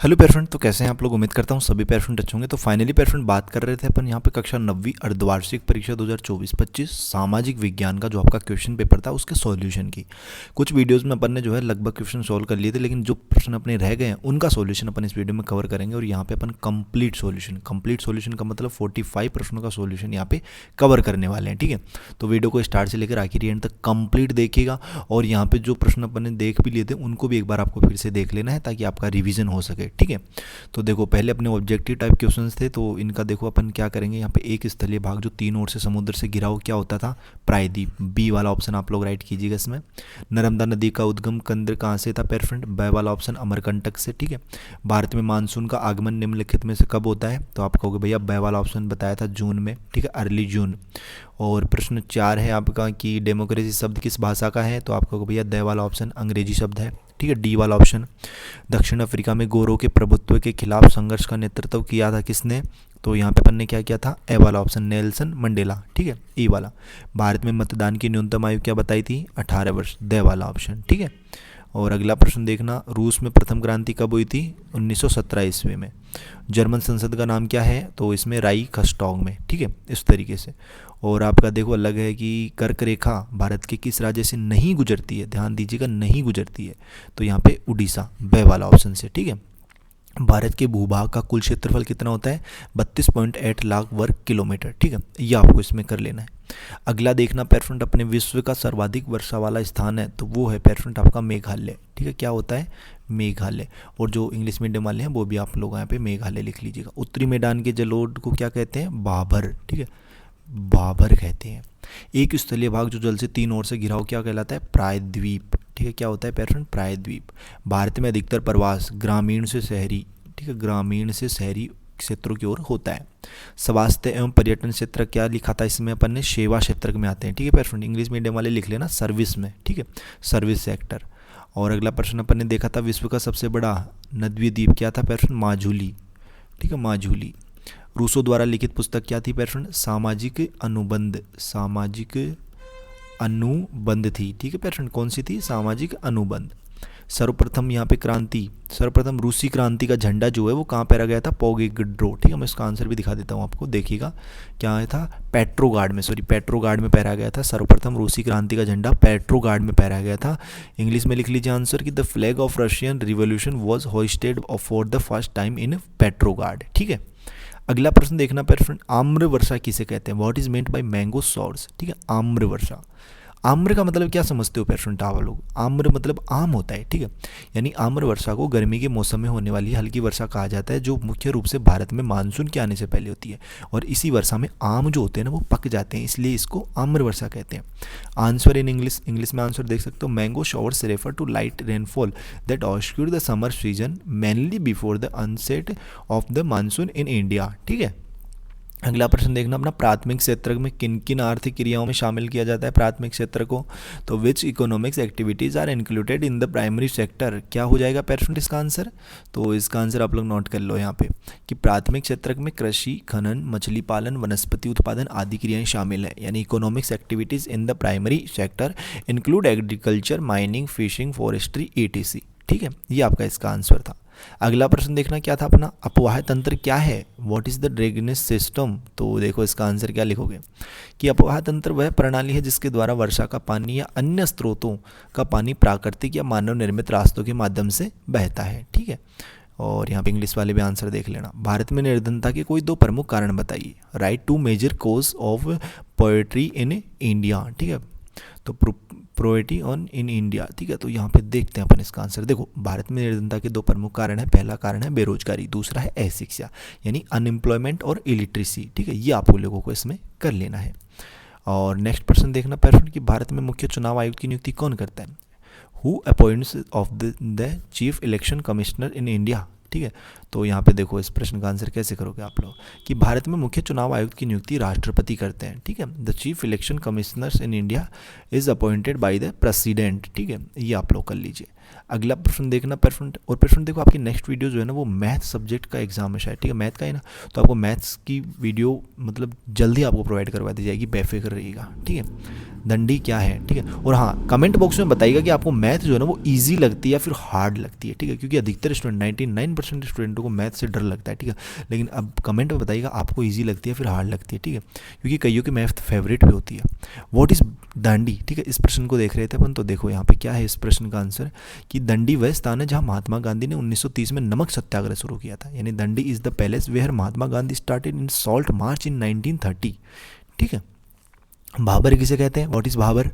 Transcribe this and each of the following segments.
Hello pair friend. तो कैसे हैं आप लोग? उम्मीद करता हूँ सभी पेयर फ्रेंड अच्छे होंगे। तो फाइनली पेयर फ्रेंड बात कर रहे थे अपन यहाँ पे कक्षा 9वीं अर्धवार्षिक परीक्षा 2024-25 सामाजिक विज्ञान का जो आपका क्वेश्चन पेपर था उसके सॉल्यूशन की। कुछ वीडियोस में अपन ने जो है लगभग क्वेश्चन सॉल्व कर लिए थे, लेकिन जो प्रश्न अपने रह गए हैं उनका सॉल्यूशन अपन इस वीडियो में कवर करेंगे। और यहाँ पे अपन कंप्लीट सॉल्यूशन का मतलब 45 प्रश्नों का सॉल्यूशन यहाँ पे कवर करने वाले हैं। ठीक है, तो वीडियो को स्टार्ट से लेकर आखिरी एंड तक कंप्लीट देखिएगा। और यहाँ पे जो प्रश्न अपन ने देख भी लिए थे उनको भी एक बार आपको फिर से देख लेना है ताकि आपका रिवीजन हो सके। ठीक है, तो देखो पहले अपने ऑब्जेक्टिव टाइप क्वेश्चंस थे, तो इनका देखो अपन क्या करेंगे। यहाँ पे एक स्थलीय भाग जो तीन ओर से समुद्र से घिरा हो क्या होता था? प्रायद्वीप। बी वाला ऑप्शन आप लोग राइट कीजिएगा इसमें। नर्मदा नदी का उद्गम केंद्र कहाँ से था पेयर फ्रेंड? ब वाला ऑप्शन अमरकंटक से। ठीक है, भारत में मानसून का आगमन निम्नलिखित में से कब होता है? तो आप कहोगे भैया ब वाला ऑप्शन बताया था जून में। ठीक है, अर्ली जून। और प्रश्न 4 है आपका कि डेमोक्रेसी शब्द किस भाषा का है? तो आप कहोगे भैया द वाला ऑप्शन अंग्रेजी शब्द है। ठीक है, डी वाला ऑप्शन। दक्षिण अफ्रीका में गोरों के प्रभुत्व के खिलाफ संघर्ष का नेतृत्व किया था किसने? तो यहाँ पे अपन ने क्या किया था? ए वाला ऑप्शन नेल्सन मंडेला। ठीक है, ई वाला। भारत में मतदान की न्यूनतम आयु क्या बताई थी? 18 वर्ष। द वाला ऑप्शन। ठीक है, और अगला प्रश्न देखना, रूस में प्रथम क्रांति कब हुई थी? 1917 ईस्वी में। जर्मन संसद का नाम क्या है? तो इसमें राई खस्टॉग में। ठीक है, इस तरीके से। और आपका देखो अलग है कि कर्क रेखा भारत के किस राज्य से नहीं गुजरती है? ध्यान दीजिएगा, नहीं गुजरती है। तो यहाँ पे उड़ीसा, ब वाला ऑप्शन से। ठीक है, भारत के भूभाग का कुल क्षेत्रफल कितना होता है? 32.8 लाख वर्ग किलोमीटर। ठीक है, ये आपको इसमें कर लेना है। अगला देखना पेयर फ्रेंड, अपने विश्व का सर्वाधिक वर्षा वाला स्थान है तो वो है पेयर फ्रेंड आपका मेघालय। ठीक है, क्या होता है? मेघालय। और जो इंग्लिश मीडियम वाले हैं वो भी आप लोग यहाँ पे मेघालय लिख लीजिएगा। उत्तरी मैदान के जलोढ़ को क्या कहते हैं? भाबर। ठीक है, भाबर कहते हैं। एक स्थलीय भाग जो जल से तीन ओर से घिरा हो क्या कहलाता है? प्रायद्वीप। ठीक है, क्या होता है पेयर फ्रेंड? प्रायद्वीप। भारत में अधिकतर प्रवास ग्रामीण से शहरी, ठीक है, ग्रामीण से शहरी क्षेत्रों की ओर होता है। स्वास्थ्य एवं पर्यटन क्षेत्र क्या लिखा था इसमें अपन ने? सेवा क्षेत्र में आते हैं। ठीक है पेयर फ्रेंड, इंग्लिश मीडियम वाले लिख लेना सर्विस में। ठीक है, सर्विस सेक्टर। और अगला प्रश्न अपन ने देखा था विश्व का सबसे बड़ा नदीय द्वीप क्या था पेयर फ्रेंड? माजुली। ठीक है, माजुली। रूसो द्वारा लिखित पुस्तक क्या थी पेयर फ्रेंड? सामाजिक अनुबंध। सामाजिक अनुबंध थी। ठीक है पेयर फ्रेंड, कौन सी थी? सामाजिक अनुबंध। सर्वप्रथम यहाँ पे क्रांति, सर्वप्रथम रूसी क्रांति का झंडा जो है वो कहाँ पहरा गया था? पोगेग्ड्रो। ठीक है, मैं इसका आंसर भी दिखा देता हूँ आपको, देखिएगा क्या आया था? पेट्रोगार्ड में, सॉरी पेट्रोगार्ड में पहरा गया था। सर्वप्रथम रूसी क्रांति का झंडा पेट्रोगार्ड में पहरा गया था। इंग्लिश में लिख लीजिए आंसर कि the flag of Russian revolution was hoisted for the first time in Petrograd. ठीक है, अगला प्रश्न देखना पेयर फ्रेंड, आम्र वर्षा किसे कहते हैं? What is meant by mango shorts. ठीक है, आम्र वर्षा। आम्र का मतलब क्या समझते हो पेयर फ्रेंड आप लोग? आम्र मतलब आम होता है। ठीक है, यानी आम्र वर्षा को गर्मी के मौसम में होने वाली हल्की वर्षा कहा जाता है जो मुख्य रूप से भारत में मानसून के आने से पहले होती है। और इसी वर्षा में आम जो होते हैं ना वो पक जाते हैं, इसलिए इसको आम्र वर्षा कहते हैं। आंसर इन इंग्लिश में आंसर देख सकते हो, mango showers refer to light rainfall that obscure the summer season mainly before the onset of the monsoon in India. ठीक है, अगला प्रश्न देखना अपना, प्राथमिक क्षेत्र में किन किन आर्थिक क्रियाओं में शामिल किया जाता है प्राथमिक क्षेत्र को? तो which economics activities are included in the primary sector? क्या हो जाएगा पेयर फ्रेंड इसका आंसर? तो इसका आंसर आप लोग नोट कर लो यहाँ पे कि प्राथमिक क्षेत्र में कृषि, खनन, मछली पालन, वनस्पति उत्पादन आदि क्रियाएं शामिल है। यानी economics activities in the primary sector include agriculture, mining, fishing, forestry, etc। ठीक है, ये आपका इसका आंसर था। अगला प्रश्न देखना क्या था अपना, अपवाह तंत्र क्या है? What is the drainage system? तो देखो इसका आंसर क्या लिखोगे कि अपवाह तंत्र वह प्रणाली है जिसके द्वारा वर्षा का पानी या अन्य स्रोतों का पानी प्राकृतिक या मानव निर्मित रास्तों के माध्यम से बहता है। ठीक है, और यहाँ पे इंग्लिश वाले भी आंसर देख लेना। भारत में निर्धनता के कोई दो प्रमुख कारण बताइए। Write two major cause of poetry in India. ठीक है, तो प्रोएटी ऑन इन इंडिया। ठीक है, तो यहाँ पे देखते हैं अपन इसका आंसर। देखो भारत में निर्धनता के दो प्रमुख कारण है, पहला कारण है बेरोजगारी, दूसरा है अशिक्षा यानी अनएम्प्लॉयमेंट और इलिटरेसी। ठीक है, ये आप लोगों को इसमें कर लेना है। और नेक्स्ट प्रश्न देखना पेयर कि भारत में मुख्य चुनाव आयुक्त की नियुक्ति कौन करता है? Who appoints of the chief election commissioner in India? ठीक है, तो यहाँ पे देखो इस प्रश्न का आंसर कैसे करोगे आप लोग कि भारत में मुख्य चुनाव आयुक्त की नियुक्ति राष्ट्रपति करते हैं। ठीक है, the chief election commissioners in India is appointed by the president. ठीक है, ये आप लोग कर लीजिए। अगला प्रश्न देखना परफेक्ट, और परफेक्ट देखो आपकी नेक्स्ट वीडियो जो है ना वो मैथ सब्जेक्ट का एग्जाम है शायद, ठीक है, मैथ का है ना, तो आपको मैथ्स की वीडियो मतलब जल्दी आपको प्रोवाइड करवा दी जाएगी, बेफिक्र रहिएगा, ठीक है। दंडी क्या है, ठीक है। और हाँ, कमेंट बॉक्स में बताइएगा कि आपको मैथ जो है ना वो इजी लगती है या फिर हार्ड लगती है, ठीक है, क्योंकि अधिकतर स्टूडेंट 99% स्टूडेंटों को मैथ से डर लगता है, ठीक है। लेकिन अब कमेंट में बताइएगा आपको इजी लगती है फिर हार्ड लगती है, ठीक है, क्योंकि कईयों की मैथ फेवरेट भी होती है। व्हाट इज दांडी, ठीक है, इस प्रश्न को देख रहे थे अपन, तो देखो यहाँ पे क्या है इस प्रश्न का आंसर, कि दंडी वह स्थान है जहाँ महात्मा गांधी ने 1930 में नमक सत्याग्रह शुरू किया था, यानी Dandi is the palace where Mahatma Gandhi started in salt march in 1930, ठीक है। भाबर किसे कहते हैं, व्हाट इज भाबर,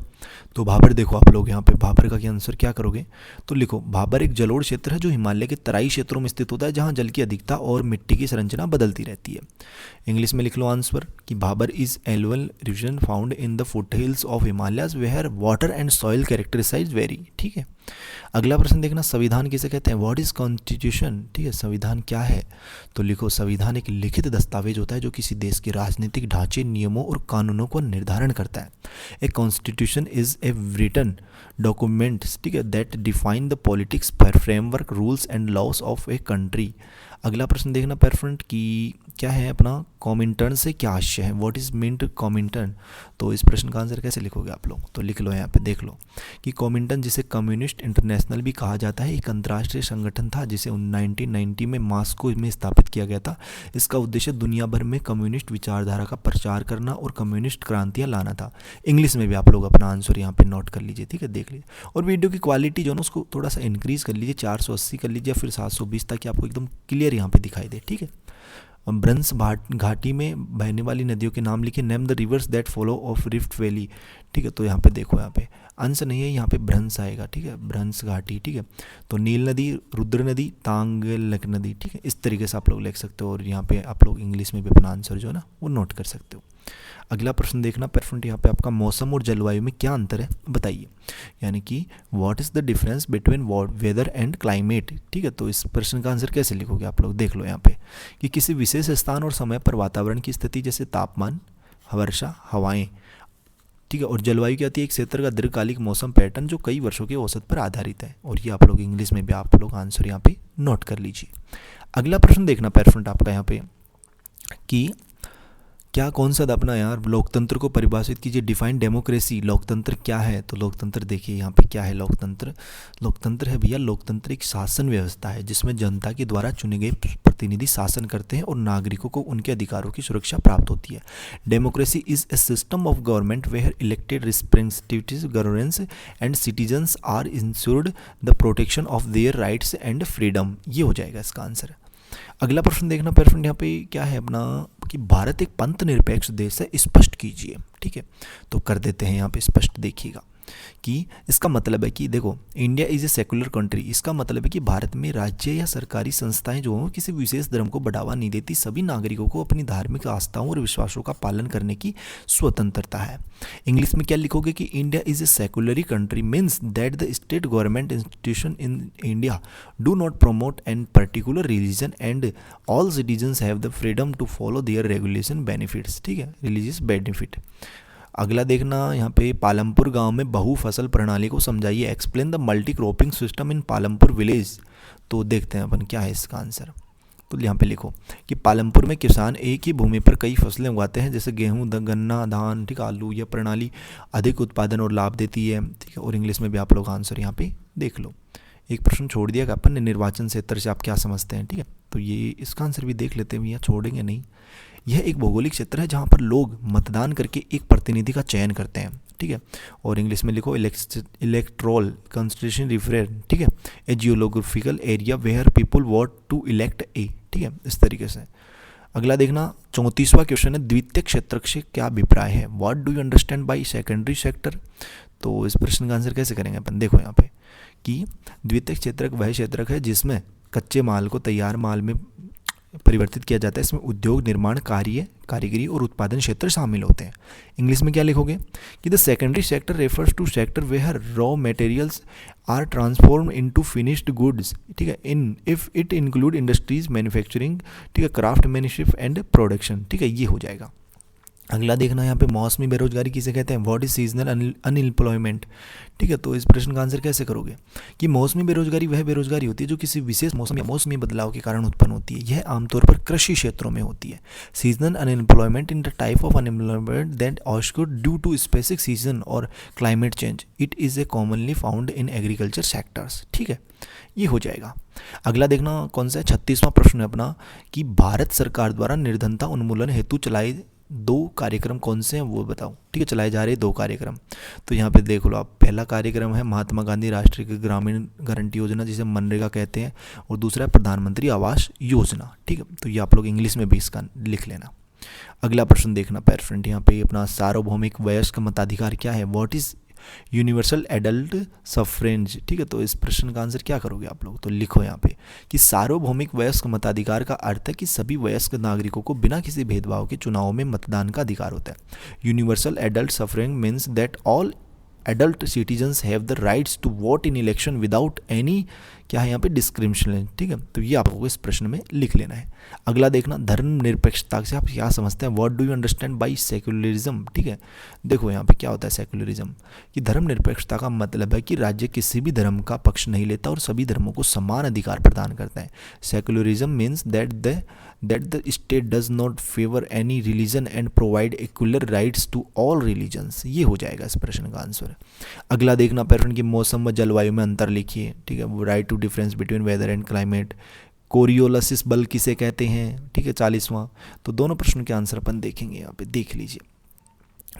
तो भाबर देखो आप लोग यहाँ पे भाबर का क्या आंसर क्या करोगे, तो लिखो भाबर एक जलोढ़ क्षेत्र है जो हिमालय के तराई क्षेत्रों में स्थित होता है, जहाँ जल की अधिकता और मिट्टी की संरचना बदलती रहती है। इंग्लिश में लिख लो आंसर कि Bhabar is annual region found in the foothills of Himalayas where water and soil characterise very, ठीक है। अगला प्रश्न देखना, संविधान किसे कहते हैं, व्हाट इज कॉन्स्टिट्यूशन, ठीक है, संविधान क्या है, तो लिखो संविधान एक लिखित दस्तावेज होता है जो किसी देश के राजनीतिक ढांचे, नियमों और कानूनों को निर्धारण करता है। A constitution is a written documents, ठीक है, that define the politics framework rules and loss of a country. अगला प्रश्न देखना परफेक्ट कि क्या है अपना, कॉमिंटर्न से क्या आशय है, व्हाट इज मीन्ट कॉमिंटर्न, तो इस प्रश्न का आंसर कैसे लिखोगे आप लोग, तो लिख लो यहाँ पे देख लो कि कॉमिंटर्न जिसे कम्युनिस्ट इंटरनेशनल भी कहा जाता है, एक अंतर्राष्ट्रीय संगठन था जिसे 1990 में मॉस्को में स्थापित किया गया था। इसका उद्देश्य दुनिया भर में कम्युनिस्ट विचारधारा का प्रचार करना और कम्युनिस्ट क्रांतियाँ लाना था। इंग्लिश में भी आप लोग अपना आंसर यहाँ पे नोट कर लीजिए, ठीक है, देख लीजिए। और वीडियो की क्वालिटी जो है ना उसको थोड़ा सा इंक्रीज़ कर लीजिए, 480 कर लीजिए या फिर 720, ताकि आपको एकदम क्लियर यहाँ पे दिखाई दे, ठीक है। ब्रंस घाटी में बहने वाली नदियों के नाम लिखे, name the reverse that follow of rift valley, ठीक है, तो यहाँ पे देखो यहाँ पे आंसर नहीं है, यहाँ पे भ्रंश आएगा, ठीक है, भ्रंश घाटी, ठीक है। तो नील नदी, रुद्र नदी, तांगलक नदी, ठीक है, इस तरीके से आप लोग लिख सकते हो, और यहाँ पे आप लोग इंग्लिश में भी अपना आंसर जो है ना वो नोट कर सकते हो। अगला प्रश्न देखना परफेक्ट, यहाँ पे आपका मौसम और जलवायु में क्या अंतर है बताइए, यानी कि what is the difference between weather and climate, ठीक है। तो इस प्रश्न का आंसर कैसे लिखोगे आप लोग देख लो यहाँ पे, कि किसी विशेष स्थान और समय पर वातावरण की स्थिति जैसे तापमान, वर्षा, हवाएं, ठीक है, और जलवायु क्या आती है, एक क्षेत्र का दीर्घकालिक मौसम पैटर्न जो कई वर्षों के औसत पर आधारित है, और ये आप लोग इंग्लिश में भी आप लोग आंसर यहाँ पे नोट कर लीजिए। अगला प्रश्न देखना परफेक्ट आपका यहाँ पे, कि क्या कौन सा अपना यार लोकतंत्र को परिभाषित कीजिए, डिफाइन डेमोक्रेसी, लोकतंत्र क्या है, तो लोकतंत्र देखिए यहाँ पे क्या है, लोकतंत्र, लोकतंत्र है भैया, लोकतंत्र एक शासन व्यवस्था है जिसमें जनता के द्वारा चुने गए प्रतिनिधि शासन करते हैं और नागरिकों को उनके अधिकारों की सुरक्षा प्राप्त होती है। Democracy is a system of government where elected representatives governance and citizens are ensured the protection of their rights and freedom, ये हो जाएगा इसका आंसर। अगला प्रश्न देखना परफेक्ट यहाँ पे क्या है अपना, कि भारत एक पंथ निरपेक्ष देश है, स्पष्ट कीजिए, ठीक है, तो कर देते हैं यहाँ पे स्पष्ट, देखिएगा कि इसका मतलब है कि देखो India is a secular country, इसका मतलब है कि भारत में राज्य या सरकारी संस्थाएं जो हों किसी विशेष धर्म को बढ़ावा नहीं देती, सभी नागरिकों को अपनी धार्मिक आस्थाओं और विश्वासों का पालन करने की स्वतंत्रता है। इंग्लिश में क्या लिखोगे कि India is a secular country means that the state government institution in India do not promote an particular religion and all citizens have the freedom to follow their regulation benefits, ठीक है, religious benefit. अगला देखना यहाँ पे, पालमपुर गांव में बहु फसल प्रणाली को समझाइए, explain the multi cropping system in Palampur village, तो देखते हैं अपन क्या है इसका आंसर। तो यहाँ पे लिखो कि पालमपुर में किसान एक ही भूमि पर कई फसलें उगाते हैं जैसे गेहूँ, गन्ना, धान, ठीक, आलू, यह प्रणाली अधिक उत्पादन और लाभ देती है, ठीक है, और इंग्लिश में भी आप लोग आंसर यहाँ पे देख लो। एक प्रश्न छोड़ दिया अपन ने, निर्वाचन क्षेत्र से आप क्या समझते हैं, ठीक है, तो ये इसका आंसर भी देख लेते हैं भैया, छोड़ेंगे नहीं। यह एक भौगोलिक क्षेत्र है जहाँ पर लोग मतदान करके एक प्रतिनिधि का चयन करते हैं, ठीक है, और इंग्लिश में लिखो इलेक्ट्रोल कॉन्स्टिट्यूशन रिफरेंस, ठीक है, a geographical area where people vote to elect a, ठीक है, इस तरीके से। अगला देखना 34वां क्वेश्चन है, द्वितीय क्षेत्र से क्या अभिप्राय है, what do you understand by secondary sector, तो इस प्रश्न का आंसर कैसे करेंगे अपन, देखो यहाँ पे कि द्वितीय क्षेत्रक वह क्षेत्रक है जिसमें कच्चे माल को तैयार माल में परिवर्तित किया जाता है, इसमें उद्योग, निर्माण, कारीगरी और उत्पादन क्षेत्र शामिल होते हैं। इंग्लिश में क्या लिखोगे कि the secondary sector refers to sector where raw materials are transform into finished goods, ठीक है, in if it include industries, manufacturing, ठीक है, क्राफ्टमैनशिप एंड प्रोडक्शन, ठीक है, ये हो जाएगा। अगला देखना यहाँ पे मौसमी बेरोजगारी किसे कहते हैं, व्हाट इज सीजनल अनएम्प्लॉयमेंट। ठीक है, तो इस प्रश्न का आंसर कैसे करोगे कि मौसमी बेरोजगारी वह बेरोजगारी होती है जो किसी विशेष मौसम या मौसमी बदलाव के कारण उत्पन्न होती है। यह आमतौर पर कृषि क्षेत्रों में होती है। Seasonal unemployment in the type of unemployment that occurred due to specific season और climate change. It is a commonly found in agriculture sectors. ठीक है, ये हो जाएगा। अगला देखना कौन सा है, 36वां प्रश्न है अपना कि भारत सरकार द्वारा निर्धनता उन्मूलन हेतु चलाए 2 कार्यक्रम कौन से हैं वो बताओ। ठीक है, चलाए जा रहे 2 कार्यक्रम। तो यहाँ पे देख लो आप, पहला कार्यक्रम है महात्मा गांधी राष्ट्रीय ग्रामीण गारंटी योजना जिसे मनरेगा कहते हैं, और दूसरा है प्रधानमंत्री आवास योजना। ठीक है, तो ये आप लोग इंग्लिश में भी इसका लिख लेना। अगला प्रश्न देखना पैरफ्रेंट, यहाँ पे अपना सार्वभौमिक वयस्क मताधिकार क्या है, व्हाट इज यूनिवर्सल एडल्ट सफ्रेंज। ठीक है, तो इस प्रश्न का आंसर क्या करोगे आप लोग, तो लिखो यहाँ पे कि सार्वभौमिक वयस्क मताधिकार का अर्थ है कि सभी वयस्क नागरिकों को बिना किसी भेदभाव के चुनाव में मतदान का अधिकार होता है। Universal adult suffrage means that all adult citizens have the rights to vote in election without any क्या है यहाँ पे डिस्क्रिमिनेशन। ठीक है, तो ये आपको इस प्रश्न में लिख लेना है। अगला देखना धर्मनिरपेक्षता से आप क्या समझते हैं, what do you understand by secularism. ठीक है, देखो यहाँ पे क्या होता है सेक्युलरिज्म कि धर्मनिरपेक्षता का मतलब है कि राज्य किसी भी धर्म का पक्ष नहीं लेता और सभी धर्मों को समान अधिकार प्रदान करता है। Secularism means that the state does not favour any religion and provide equal rights to all religions. ये हो जाएगा इस प्रश्न का आंसर। अगला देखना पैटर्न की मौसम व जलवायु में अंतर लिखिए। ठीक है, वो write two difference between weather and climate. Coriolis बल किसे कहते हैं। ठीक है, 40वां। तो दोनों प्रश्नों के आंसर अपन देखेंगे, यहाँ पे देख लीजिए।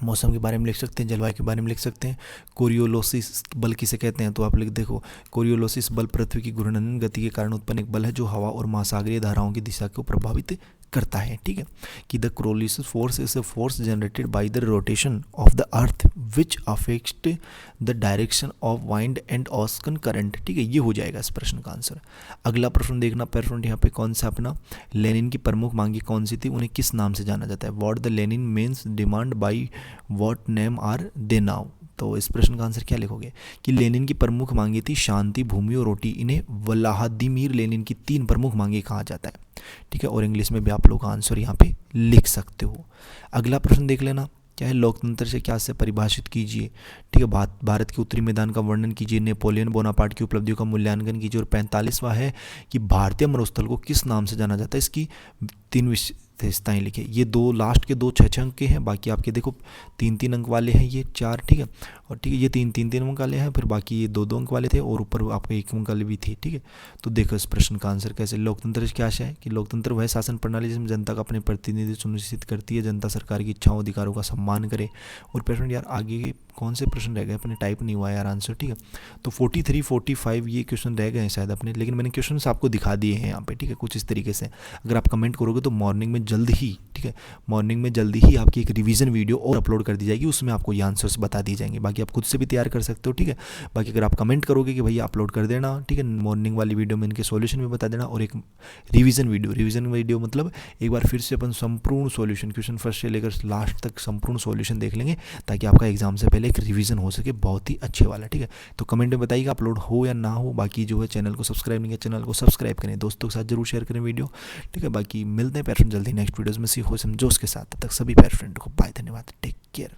मौसम के बारे में लिख सकते हैं, जलवायु के बारे में लिख सकते हैं। कोरियोलिसिस बल किसे कहते हैं, तो आप लिख देखो, कोरियोलिसिस बल पृथ्वी की घूर्णन गति के कारण उत्पन्न एक बल है जो हवा और महासागरीय धाराओं की दिशा को प्रभावित करता है। ठीक है, कि the कोरियोलिसिस force is a force generated by the rotation of the earth which affect the direction of wind and ocean current. ठीक है, ये हो जाएगा इस प्रश्न का आंसर। अगला प्रश्न देखना पैरफ्रेंट, यहाँ पे कौन सा अपना लेनिन की प्रमुख मांगी कौन सी थी, उन्हें किस नाम से जाना जाता है, what the Lenin means demand by what name are they now. तो इस प्रश्न का आंसर क्या लिखोगे कि लेनिन की प्रमुख मांगी थी शांति, भूमि और रोटी। इन्हें व्लादिमीर लेनिन की 3 प्रमुख मांगी कहा जाता है। ठीक है, और इंग्लिश में भी आप लोग आंसर यहाँ पे लिख सकते हो। अगला प्रश्न देख लेना, क्या है लोकतंत्र से क्या से परिभाषित कीजिए। ठीक है, भारत के उत्तरी मैदान का वर्णन कीजिए, नेपोलियन बोनापार्ट की उपलब्धियों का मूल्यांकन कीजिए, और 45वां है कि भारतीय मरुस्थल को किस नाम से जाना जाता है। इसकी 3 विशेषताएं लिखे। ये 2 लास्ट के 2 6 अंक के हैं, बाकी आपके देखो 3 अंक वाले हैं ये 4। ठीक है, और ठीक है ये 3 अंक वाले हैं, फिर बाकी ये 2 अंक वाले थे, और ऊपर आपको 1 अंक वाले भी थे। ठीक है, तो देखो इस प्रश्न का आंसर कैसे, लोकतंत्र क्या है कि लोकतंत्र वह शासन प्रणाली जिसमें जनता का अपने प्रतिनिधि सुनिश्चित करती है, जनता सरकार की इच्छाओं अधिकारों का सम्मान करे। और प्रश्न यार आगे कौन से प्रश्न रह गए अपने, टाइप नहीं हुआ यार आंसर। ठीक है, तो 43 45 ये क्वेश्चन रह गए हैं शायद अपने, लेकिन मैंने क्वेश्चन आपको दिखा दिए हैं यहाँ पे। ठीक है, कुछ इस तरीके से अगर आप कमेंट करोगे तो मॉर्निंग में जल्द ही, ठीक है, मॉर्निंग में जल्दी ही आपकी एक रिवीजन वीडियो और अपलोड कर दी जाएगी, उसमें आपको ये आंसर्स बता दिए जाएंगे। बाकी आप खुद से भी तैयार कर सकते हो। ठीक है, बाकी अगर आप कमेंट करोगे कि भैया अपलोड कर देना, ठीक है, मॉर्निंग वाली वीडियो में इनके सॉल्यूशन भी बता देना, और एक रिवीजन वीडियो मतलब एक बार फिर से अपन संपूर्ण सॉल्यूशन क्वेश्चन फर्स्ट से लेकर लास्ट तक संपूर्ण सॉल्यूशन देख लेंगे, ताकि आपका एग्जाम से पहले एक रिवीजन हो सके बहुत ही अच्छे वाला। ठीक है, तो कमेंट में बताइएगा अपलोड हो या ना हो। बाकी जो है चैनल को सब्सक्राइब नहीं किया, चैनल को सब्सक्राइब करें, दोस्तों के साथ जरूर शेयर करें वीडियो। ठीक है, बाकी मिलते हैं पैर फ्रेंड जल्दी नेक्स्ट वीडियोस में, सीखो समझो उसके साथ। तब तक सभी पैर फ्रेंड को बाय, धन्यवाद, टेक केयर।